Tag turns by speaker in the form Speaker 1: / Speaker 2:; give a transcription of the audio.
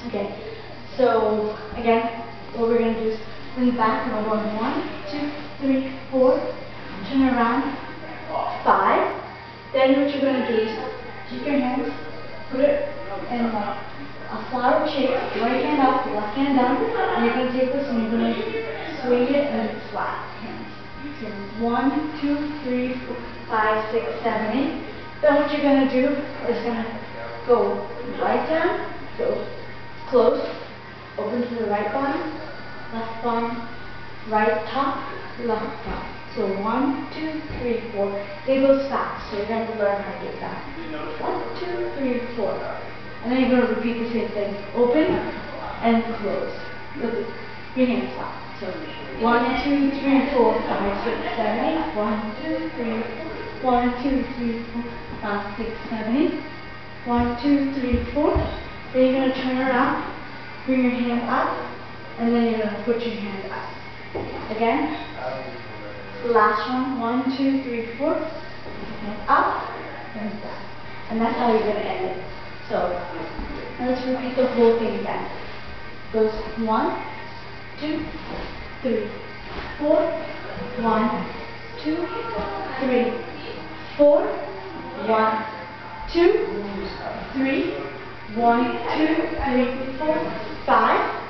Speaker 1: Okay, so again, what we're going to do is bring back, and we're going 1, 2, 3, 4, turn around, 5. Then what you're going to do is take your hands, put it in a flower shape, right hand up, left hand down, and you're going to take this and you're going to swing it and flat hands. So 1, 2, 3, 4, 5, 6, 7, 8. Then what you're going to do is going to go right down, go close, open to the right bottom, left bottom, right top, left top. So 1, 2, 3, 4. They go fast, so you're going to learn how to do that. 1, 2, 3, 4. And then you're going to repeat the same thing. Open and close. With your hands up. So 1, 2, 3, 4, 5, 6, 7, 8. 1, 2, 3, 4. 1, 2, 3, 4, 5, 6, 7, 8. 1, 2, 3, 4. Then you're going to turn around, bring your hand up, and then you're going to put your hand up. Again. Last one. 1, 2, 3, 4. And up and down. And that's how you're going to end it. So let's repeat the whole thing again. Goes 1, 2, 3, 4. 1, 2, 3, 4. 1, 2, 3. 1, 2, 3, 4, 5.